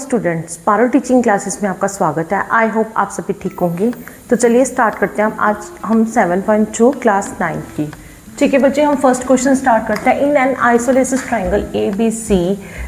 Students, पारो teaching classes में आपका स्वागत है। आई होप आप सभी ठीक होंगे। तो चलिए स्टार्ट करते हैं। आज हम 7.2 क्लास 9 की। ठीक है बच्चे, हम फर्स्ट क्वेश्चन स्टार्ट करते हैं। In an isosceles triangle A B C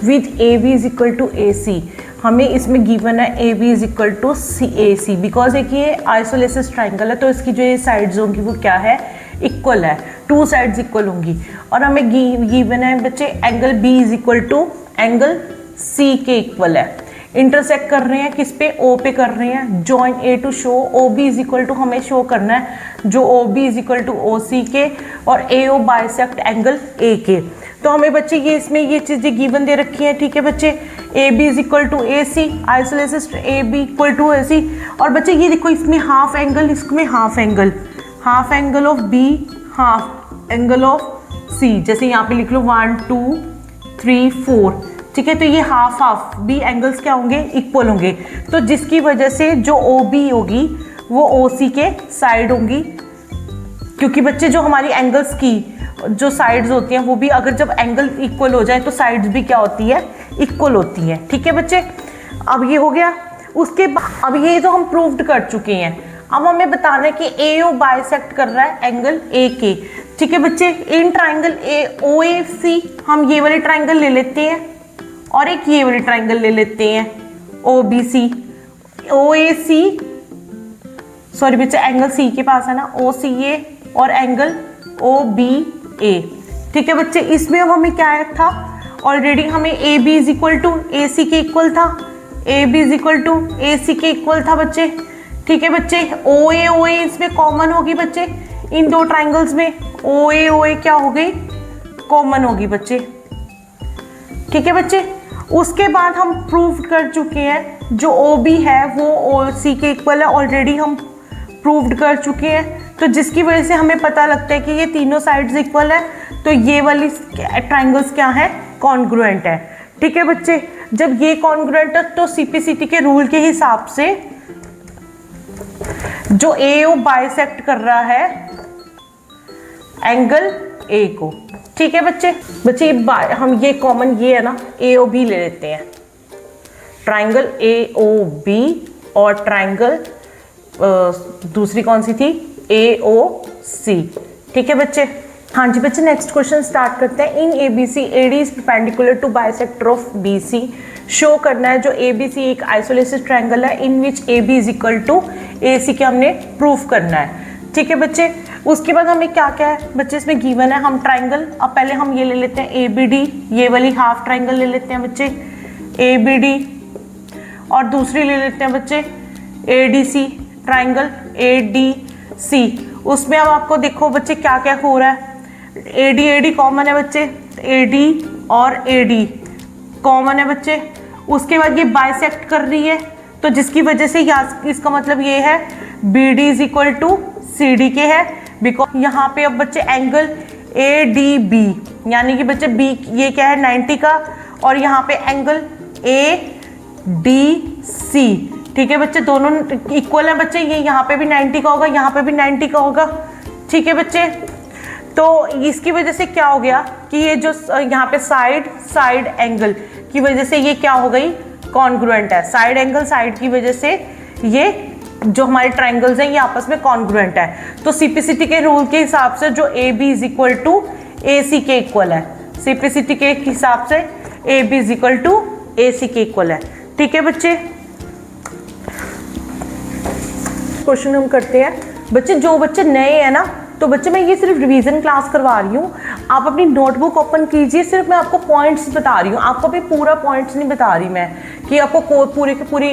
with A B is equal to A C, हमें इसमें गिवन है A B is equal to C A C. Because एक ये आइसोलेसिस ट्राइंगल है तो इसकी जो ये साइड्स होंगी वो क्या है, इक्वल है, टू साइड्स इक्वल होंगी। और हमें गिवन है बच्चे angle B is equal to angle C के इक्वल है। इंटरसेक्ट कर रहे हैं किस पे, ओ पे कर रहे हैं। Join A to show O B is equal to, हमें शो करना है जो O B is equal to O C के, और ए ओ बाइसेक्ट एंगल ए के। तो हमें बच्चे ये इसमें ये चीज़ें गिवन दे रखी हैं। ठीक है बच्चे, A B is equal to A C, isosceles A B equal to A C. और बच्चे ये देखो इसमें हाफ एंगल, इसमें half angle of B, half angle of C. जैसे यहाँ पे लिख लो 1 2 3 4। ठीक है, तो ये हाफ हाफ बी एंगल्स क्या होंगे, इक्वल होंगे। तो जिसकी वजह से जो ओ बी होगी वो ओ सी के साइड होंगी, क्योंकि बच्चे जो हमारी एंगल्स की जो साइड्स होती हैं वो भी अगर जब एंगल इक्वल हो जाए तो साइड्स भी क्या होती है, इक्वल होती हैं। ठीक है बच्चे, अब ये हो गया। उसके बाद अब ये तो हम प्रूव्ड कर चुके हैं। अब हमें बताना है कि ए ओ बाइसेक्ट कर रहा है एंगल ए के। ठीक है बच्चे, इन ट्राइंगल ए ओ ए सी हम ये वाले ट्राइंगल ले लेते हैं और एक ये वाली ट्राइंगल ले लेते हैं ओ बी सी, ओ ए सी, सॉरी बच्चे एंगल सी के पास है ना, ओ सी ए और एंगल ओ बी ए। ठीक है बच्चे, इसमें अब हमें क्या था, ऑलरेडी हमें A B is equal to A C के इक्वल था, A B is equal to A C के इक्वल था बच्चे। ठीक है बच्चे, ओ ए इसमें कॉमन होगी बच्चे, इन दो ट्राइंगल्स में ओ ए क्या हो गई, कॉमन होगी बच्चे। ठीक है बच्चे, उसके बाद हम प्रूव कर चुके हैं जो ओ बी है वो ओ सी के इक्वल है, ऑलरेडी हम प्रूव्ड कर चुके हैं। तो जिसकी वजह से हमें पता लगता है कि ये तीनों साइड्स इक्वल है, तो ये वाली ट्राइंगल्स क्या है, कॉन्ग्रुएंट है। ठीक है बच्चे, जब ये कॉन्ग्रुएंट है तो सीपीसीटी के रूल के हिसाब से जो ए ओ बाइसेक्ट कर रहा है एंगल ए को। ठीक है बच्चे, हम ये कॉमन ये है ना, ए ओ बी ले लेते हैं, ट्राइंगल ए ओ बी और ट्राइंगल दूसरी कौन सी थी, ए ओ सी। ठीक है बच्चे, हाँ जी बच्चे, नेक्स्ट क्वेश्चन स्टार्ट करते हैं। In A B C A D is perpendicular to bisector of B C. Show करना है जो ए बी सी एक आइसोलेसिस ट्राइंगल है in which A B is equal to A C के हमने प्रूफ करना है। ठीक है बच्चे, उसके बाद हमें क्या क्या है बच्चे इसमें गिवन है, हम ट्राइंगल, अब पहले हम ये ले लेते हैं ए बी डी, ये वाली हाफ ट्राइंगल ले लेते हैं बच्चे ए बी डी, और दूसरी ले लेते हैं बच्चे A D C, triangle A D C. उसमें अब आपको देखो बच्चे क्या क्या हो रहा है, ए डी कॉमन है बच्चे, ए डी और ए डी कॉमन है बच्चे। उसके बाद ये बाइसेक्ट कर रही है, तो जिसकी वजह से इसका मतलब ये है B D is equal to C D के है। बिकॉज यहाँ पे अब बच्चे एंगल ए डी बी, यानी कि बच्चे बी ये क्या है 90 का, और यहाँ पे एंगल ए डी सी। ठीक है बच्चे, दोनों इक्वल है बच्चे, ये यहाँ पे भी 90 का होगा, यहाँ पे भी 90 का होगा। ठीक है बच्चे, तो इसकी वजह से क्या हो गया कि ये जो यहाँ पे साइड एंगल की वजह से ये क्या हो गई, कॉन्ग्रुएंट है। साइड एंगल साइड की वजह से ये जो हमारे ट्राइंगल्स हैं ये आपस में कॉन्ग्रुएंट है। तो सीपीसीटी के रूल के हिसाब से जो A B is equal to A C के इक्वल है, सीपीसीटी के हिसाब से A B is equal to A C के इक्वल है। ठीक है बच्चे, क्वेश्चन हम करते हैं बच्चे। जो बच्चे नए हैं ना, तो बच्चे मैं ये सिर्फ रिवीजन क्लास करवा रही हूँ, आप अपनी नोटबुक ओपन कीजिए। सिर्फ मैं आपको पॉइंट्स बता रही हूँ, आपको भी पूरा पॉइंट्स नहीं बता रही मैं कि आपको पूरी की पूरी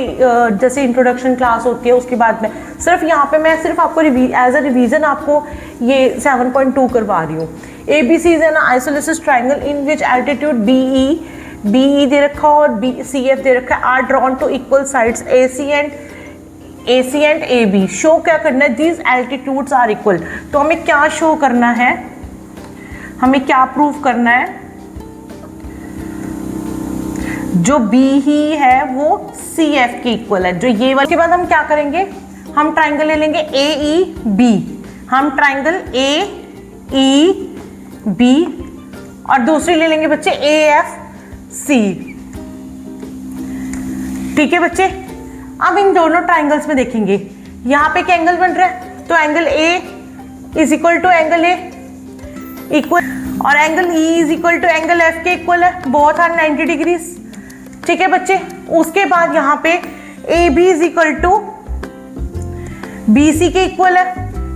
जैसे इंट्रोडक्शन क्लास होती है उसके बाद में सिर्फ यहाँ पे मैं सिर्फ आपको एज अ रिवीजन आपको ये 7.2 करवा रही हूँ। A B C is an isosceles triangle in which altitude B E दे रखा और बी सी एफ दे रखा है, are drawn to equal sides A C and A B. Show क्या करना है, दीज एल्टीट्यूड्स आर इक्वल। तो हमें क्या शो करना है, हमें क्या प्रूव करना है, जो बी ही है वो सी एफ के इक्वल है, जो ये वाले। के बाद हम क्या करेंगे, हम ट्राइंगल ले लेंगे ए ई बी, हम ट्राइंगल ए ई बी और दूसरी ले लेंगे बच्चे ए एफ सी। ठीक है बच्चे, अब इन दोनों ट्राइंगल्स में देखेंगे, यहाँ पे एक एंगल बन रहा है, तो angle A is equal to angle A equal, और angle E is equal to angle F के इक्वल है, बोथ आर 90 डिग्रीज। ठीक है बच्चे, उसके बाद यहाँ पे A B is equal to B C के इक्वल है,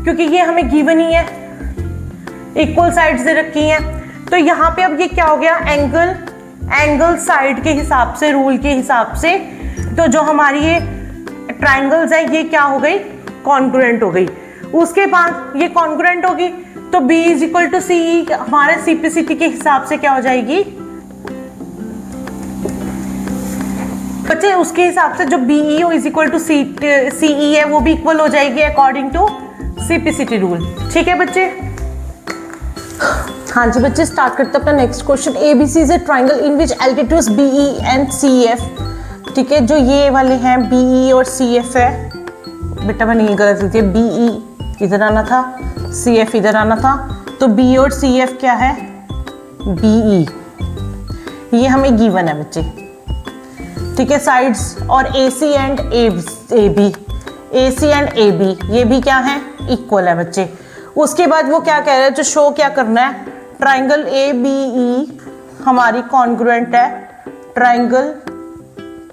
क्योंकि ये हमें गिवन ही है, इक्वल साइड से रखी हैं। तो यहाँ पे अब ये क्या हो गया, एंगल साइड के हिसाब से, रूल के हिसाब से, तो जो हमारी ये ट्राइंगल्स है ये क्या हो गई, कॉन्ग्रुएंट हो गई। उसके बाद ये कॉन्ग्रुएंट होगी तो B इज इक्वल टू सी, हमारे सीपीसीटी के हिसाब से क्या हो जाएगी बच्चे, उसके हिसाब से जो BE is equal to CE है वो भी इक्वल हो जाएगी अकॉर्डिंग टू सीपीसीटी रूल। ठीक है बच्चे, हाँ जी बच्चे, स्टार्ट करते हैं अपना next question. ABC is a triangle in which altitudes BE and CF। ठीक है, जो ये वाले हैं BE और CF है, बेटा मैंने ये गलत लिखी है, BE इधर आना था, CF इधर आना था, तो B और CF क्या है, BE, ये हमें गिवन है बच्चे। ठीक है, साइड्स और AC and AB, AC and AB ये भी क्या है, इक्वल है बच्चे। उसके बाद वो क्या कह रहा है, जो शो क्या करना है, ट्राइंगल ABE हमारी कॉन्ग्रुएंट है ट्राइंगल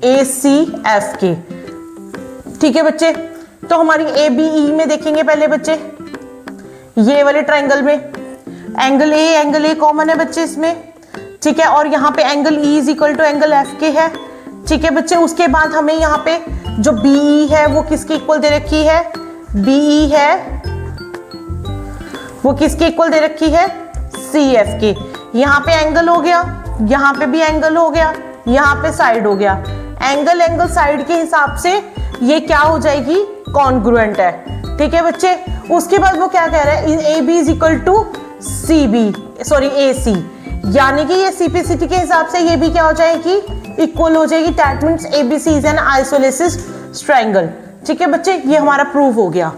ACF के। ठीक है बच्चे, तो हमारी ABE में देखेंगे पहले बच्चे, ये वाले ट्राइंगल में एंगल A कॉमन है बच्चे इसमें। ठीक है, और यहाँ पे angle E is equal to angle F के है। ठीक है बच्चे, उसके बाद हमें यहाँ पे जो BE है वो किसके इक्वल दे रखी है, BE है वो किसके इक्वल दे रखी है, CF के। यहाँ पे एंगल हो गया, यहाँ पे भी एंगल हो गया, यहाँ पे साइड हो गया, एंगल साइड के हिसाब से ये क्या हो जाएगी, कॉन्ग्रुएंट है। ठीक है बच्चे, उसके बाद वो क्या कह रहा है, AB is equal to AC, यानी कि ये सीपीसीटी के हिसाब से ये भी क्या हो जाएगी, इक्वल हो जाएगी। That means ABC is an isosceles triangle. ठीक है बच्चे, ये हमारा प्रूव हो गया।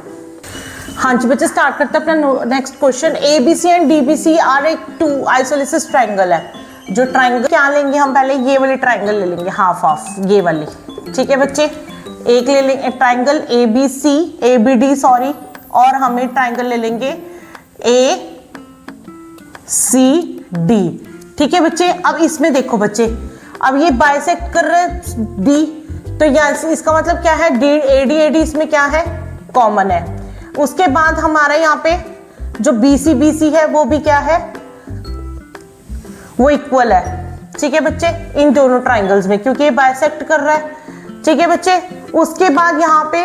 हाँ जी बच्चे, स्टार्ट करते हैं अपना next question. ABC and DBC are एक टू आइसोलेसिस ट्रायंगल है। जो ट्रायंगल क्या लेंगे हम, पहले ये वाली ट्रायंगल ले लेंगे, हाफ ये वाली। ठीक है बच्चे, एक ले लेंगे ट्रायंगल ABD सॉरी, और हमें ट्रायंगल ले लेंगे ACD। ठीक है बच्चे, अब इसमें देखो बच्चे, अब ये बाइसेक्ट कर रहे हैं D, तो यहाँ इसका मतलब क्या है, AD इसमें क्या है, कॉमन है। उसके बाद हमारा यहाँ पे जो BC है वो भी क्या है, वो इक्वल है। ठीक है बच्चे, इन दोनों ट्राइंगल्स में, क्योंकि ये बाइसेक्ट कर रहा है। ठीक है बच्चे, उसके बाद यहाँ पे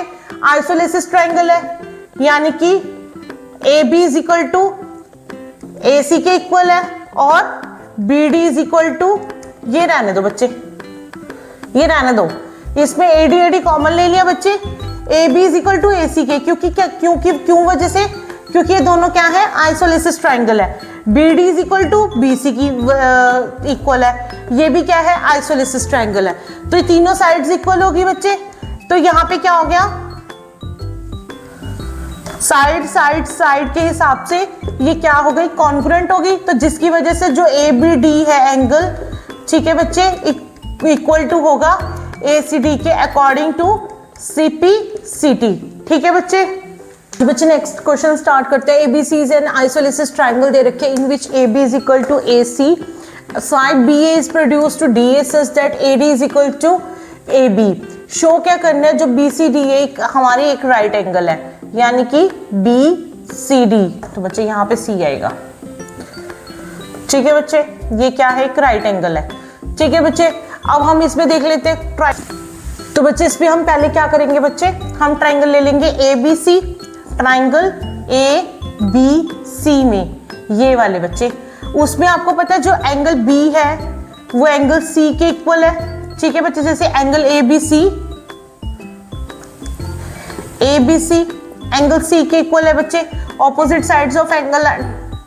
आइसोलेसिस ट्राइंगल है, यानी कि AB is equal to AC के इक्वल है, और BD इज इक्वल टू, ये रहने दो बच्चे, ये रहने दो, इसमें AD कॉमन ले लिया बच्चे, AB is equal to AC के, क्यों वजह से, क्योंकि ये दोनों क्या है, आइसोलेसिस ट्राइंगल है। BD is equal to BC की इक्वल है, ये भी क्या है, आइसोलेसिस ट्राइंगल है। तो ये तीनों साइड्स इक्वल होगी बच्चे, तो यहाँ पे क्या हो गया, साइड के हिसाब से ये क्या हो गई, कॉन्ग्रुएंट होगी, तो जिसकी वजह से जो ABD है एंगल, ठीक है बच्चे, इक्वल टू होगा ACD के अकॉर्डिंग टू CPCT। ठीक है बच्चे, नेक्स्ट क्वेश्चन स्टार्ट करते हैं। ABC is an isosceles triangle दे रखे, in which AB is equal to AC, side BA is produce to DA such that AD is equal to AB। Show क्या करना है, जो BCD हमारी एक राइट एंगल है, यानी कि BCD, तो बच्चे यहाँ पे C आएगा। ठीक है बच्चे, ये क्या है, एक राइट एंगल है। ठीक है बच्चे, अब हम इसमें देख लेते हैं तो बच्चे इसमें हम पहले क्या करेंगे बच्चे, हम ट्राइंगल ले लेंगे ABC, ट्राइंगल ABC में ये वाले बच्चे, उसमें आपको पता है जो एंगल B है वो एंगल C के इक्वल है। ठीक है बच्चे, जैसे एंगल ABC एंगल C के इक्वल है बच्चे, opposite sides of angle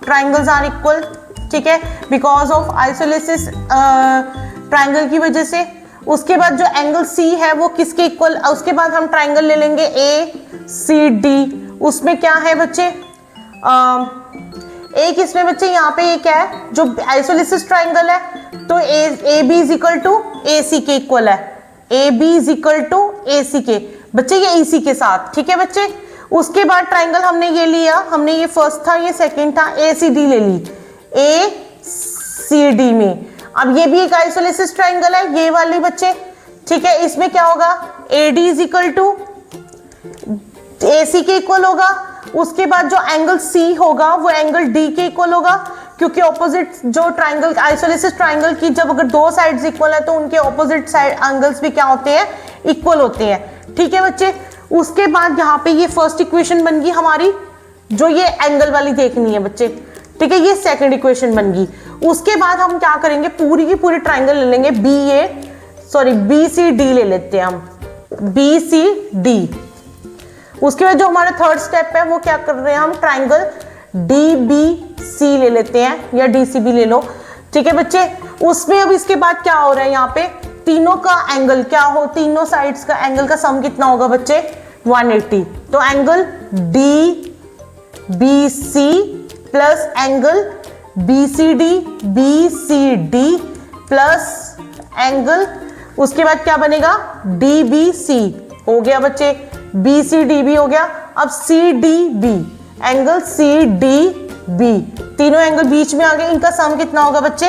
triangles are equal. ठीक है, बिकॉज ऑफ आइसोलेसिस ट्राइंगल की वजह से। उसके बाद जो एंगल C है वो किसके इक्वल, उसके बाद हम ट्राइंगल ले लेंगे ACD, उसमें क्या है बच्चे, एक इसमें बच्चे यहाँ पे ये क्या है, जो आइसोलेसिस ट्राइंगल है, तो AB is equal to AC के इक्वल है। A B is equal to A C के, बच्चे ये इसी के साथ, ठीक है बच्चे। उसके बाद ट्राइंगल हमने ये लिया, हमने ये फर्स्ट था, ये सेकंड था, ए सी डी ले ली, ए सी डी में। अब ये भी एक आइसोलेसिस ट्राइंगल है, ये वाली बच्चे, ठीक है। इसमें क्या होगा, A D is equal to A C के इक्वल होगा। उसके बाद जो एंगल सी होगा वो एंगल डी के इक्वल होगा, क्योंकि ऑपोजिट जो ट्राइंगल, आइसोलेसिस ट्राइंगल की जब अगर दो साइड्स इक्वल है तो उनके ऑपोजिट साइड एंगल्स भी क्या होते हैं, इक्वल होते हैं, ठीक है बच्चे। उसके बाद यहाँ पे ये फर्स्ट इक्वेशन बन गई हमारी, जो ये एंगल वाली देखनी है बच्चे, ठीक है, ये सेकंड इक्वेशन बन गई। उसके बाद हम क्या करेंगे, पूरी की पूरी ट्राइंगल ले लेंगे, बी सी डी ले लेते हैं हम, बी सी डी। उसके बाद जो हमारा थर्ड स्टेप है वो क्या कर रहे हैं हम, ट्राइंगल डी बी सी ले लेते हैं, या डी सी बी ले लो, ठीक है बच्चे। उसमें अब इसके बाद क्या हो रहा है, यहाँ पे तीनों का एंगल क्या हो, तीनों साइड्स का एंगल का सम कितना होगा बच्चे, 180। तो angle D B C plus angle B C D plus angle, उसके बाद क्या बनेगा, डी बी सी हो गया बच्चे, बी सी डी बी हो गया। अब C D B, angle C D B, तीनों एंगल बीच में आ गए, इनका सम कितना होगा बच्चे,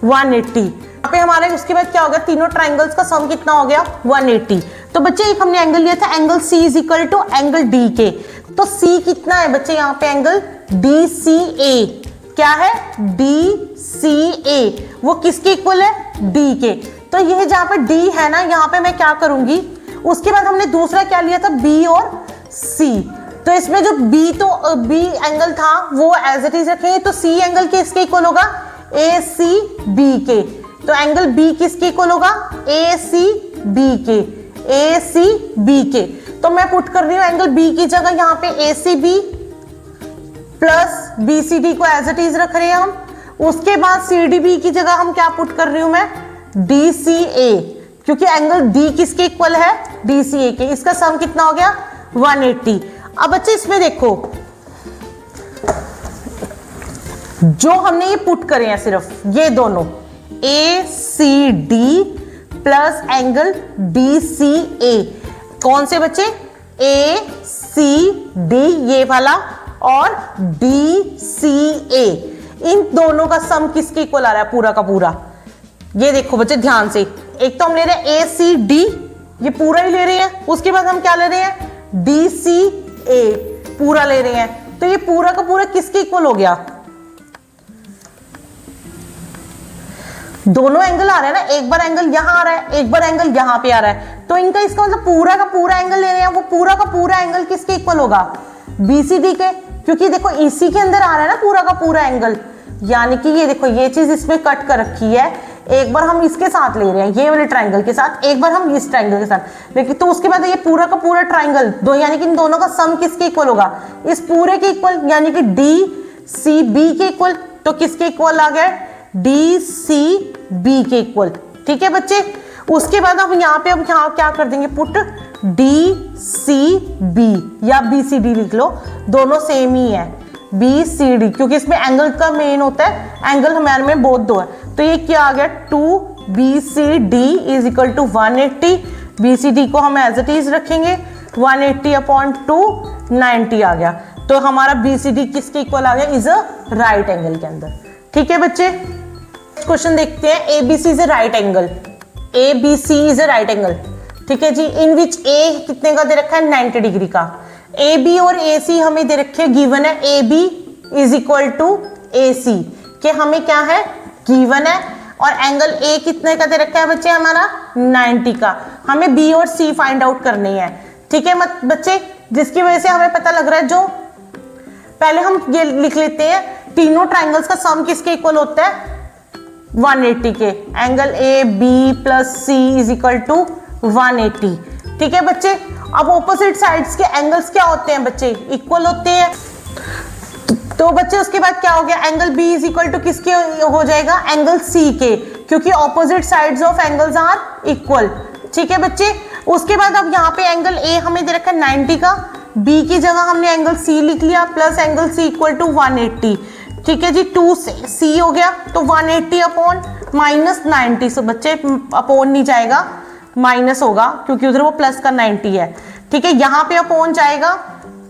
180। यहाँ पे हमारे उसके बाद क्या हो गया, तीनों ट्राइंगल्स का सम कितना हो गया, 180। तो बच्चे एक हमने एंगल लिया था, angle C is equal to angle D के। तो सी कितना है बच्चे, यहाँ पे एंगल डी सी ए, क्या है, डी सी ए, वो किसके इक्वल है, डी के। तो यह जहाँ पे डी है ना, यहाँ पे मैं क्या करूंगी, उसके बाद हमने दूसरा क्या लिया था, बी और सी। तो इसमें जो बी एंगल था वो एज इट इज रखेंगे, तो सी एंगल किसके इक्वल होगा, ए सी बी के। तो एंगल बी किसके इक्वल होगा, ए सी बी के, ए सी बी के। तो मैं पुट कर रही हूं एंगल बी की जगह यहाँ पे A C B plus B C D को एज इट इज रख रहे हैं हम। उसके बाद सी डी बी की जगह हम क्या पुट कर रही हूं मैं, डी सी ए, क्योंकि एंगल डी किसके इक्वल है, डी सी ए के। इसका सम कितना हो गया, 180। अब बच्चे इसमें देखो, जो हमने ये पुट करे हैं सिर्फ ये दोनों, A C D plus angle D C A, कौन से बच्चे, ए सी डी ये वाला और डी सी ए, इन दोनों का सम किसके इक्वल आ रहा है, पूरा का पूरा। ये देखो बच्चे ध्यान से, एक तो हम ले रहे हैं ए सी डी, ये पूरा ही ले रहे हैं, उसके बाद हम क्या ले रहे हैं, डी सी ए पूरा ले रहे हैं। तो ये पूरा का पूरा किसके इक्वल हो गया, दोनों एंगल आ रहे हैं ना, एक बार एंगल यहां आ रहा है, एक बार एंगल यहां पे आ रहा है, तो इनका इसका मतलब पूरा का पूरा एंगल ले रहे हैं, वो पूरा का पूरा एंगल किसके इक्वल होगा, बीसीडी के। क्योंकि देखो इसी के अंदर आ रहा है ना पूरा का पूरा एंगल, यानी कि ये देखो ये चीज इसमें कट कर रखी है, एक बार हम इसके साथ ले रहे हैं, ये वाले ट्राइंगल के साथ, एक बार हम इस ट्राइंगल के साथ, लेकिन तो उसके बाद ये पूरा का पूरा ट्राइंगल दो, यानी कि इन दोनों का सम किसके इक्वल होगा, इस पूरे के इक्वल, यानी कि डी सी बी के इक्वल। तो किसके इक्वल आ गया, डी सी बी के इक्वल। ठीक है बच्चे, उसके बाद हम यहाँ पे हम क्या कर देंगे, पुट डी सी बी या बी सी डी लिख लो, दोनों सेम ही है, बी सी डी, क्योंकि इसमें एंगल का मेन होता है, एंगल हमारे में बोथ दो है। तो ये क्या आ गया, 2 B C D is equal to 180, B C D को हम एज इट इज रखेंगे, 180 अपॉन 2 90 आ गया। तो हमारा बी सी डी किसके इक्वल आ गया, इज अ राइट एंगल के अंदर। ठीक है बच्चे, क्वेश्चन देखते हैं, A B C is a right angle, A B C is a right angle. ठीक है जी, इन विच ए कितने का दे रखा है, 90 डिग्री का। ए बी और ए सी हमें दे रखे, गिवन है A B is equal to A C, के हमें क्या है, गिवन है, और एंगल ए कितने का दे रखा है बच्चे, हमारा 90 का। हमें बी और सी फाइंड आउट करनी है। ठीक है मत बच्चे, जिसकी वजह से हमें पता लग रहा है, जो पहले हम ये लिख लेते हैं, तीनों ट्राइंगल्स का सम किसके इक्वल होता है, 180 के। Angle A B plus C is equal to 180। ठीक है बच्चे, अब ऑपोजिट साइड्स के एंगल्स क्या होते हैं बच्चे, इक्वल होते हैं। तो बच्चे उसके बाद क्या हो गया, angle B is equal to किसके हो जाएगा, एंगल सी के, क्योंकि opposite sides of angles are equal. ठीक है बच्चे, उसके बाद अब यहाँ पे एंगल ए हमें दे रखा है 90 का, बी की जगह हमने एंगल सी लिख लिया, plus angle C equal to 180। ठीक है जी, 2 सी हो गया, तो 180 अपॉन -90, सो बच्चे अपॉन नहीं जाएगा, माइनस होगा क्योंकि उधर वो प्लस का 90 है, ठीक है। यहाँ पे अपॉन जाएगा,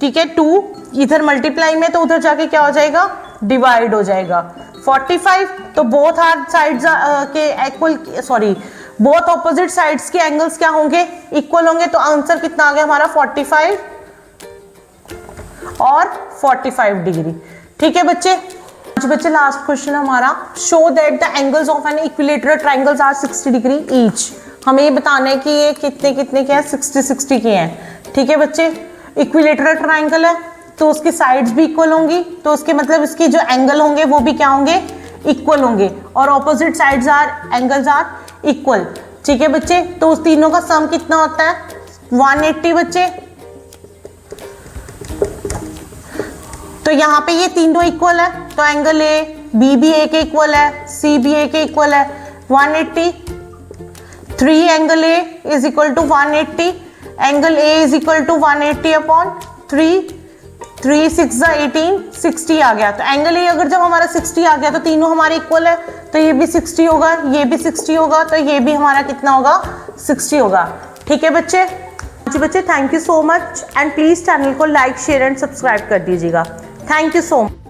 ठीक है, 2 इधर मल्टीप्लाई में, तो उधर जाके क्या हो जाएगा, डिवाइड हो जाएगा। 45 तो बोथ आर साइड्स के equal, sorry both opposite sides के एंगल्स क्या होंगे, इक्वल होंगे। तो आंसर कितना आ गया हमारा 45 और 45 डिग्री, ठीक है बच्चे। बच्चे लास्ट क्वेश्चन हमारा, show that the angles of an equilateral triangles are 60 degree each. हमें ये बताना है कि ये कितने कितने के हैं, 60 के हैं, ठीक है बच्चे। इक्विलेटरल ट्रायंगल है तो उसकी साइड्स भी इक्वल होंगी, तो उसके मतलब इसके जो एंगल होंगे वो भी क्या होंगे, इक्वल होंगे, और opposite sides are angles are equal, ठीक है बच्चे। तो उस तीनों का सम कितना होता है, 180 बच्चे। तो यहाँ पे ये तीनों इक्वल है, तो एंगल ए बी भी ए के इक्वल है, सी भी ए के इक्वल है, 180। 3 angle A is equal to 180, angle A is equal to 180 upon 3, 3 6 18, 60 आ गया। तो एंगल ए अगर जब हमारा 60 आ गया तो तीनों हमारे इक्वल है, तो ये भी 60 होगा, ये भी 60 होगा, तो ये भी हमारा कितना होगा, 60 होगा, ठीक है बच्चे। जी बच्चे, thank you so much, and please channel को लाइक शेयर एंड सब्सक्राइब कर दीजिएगा। Thank you so much.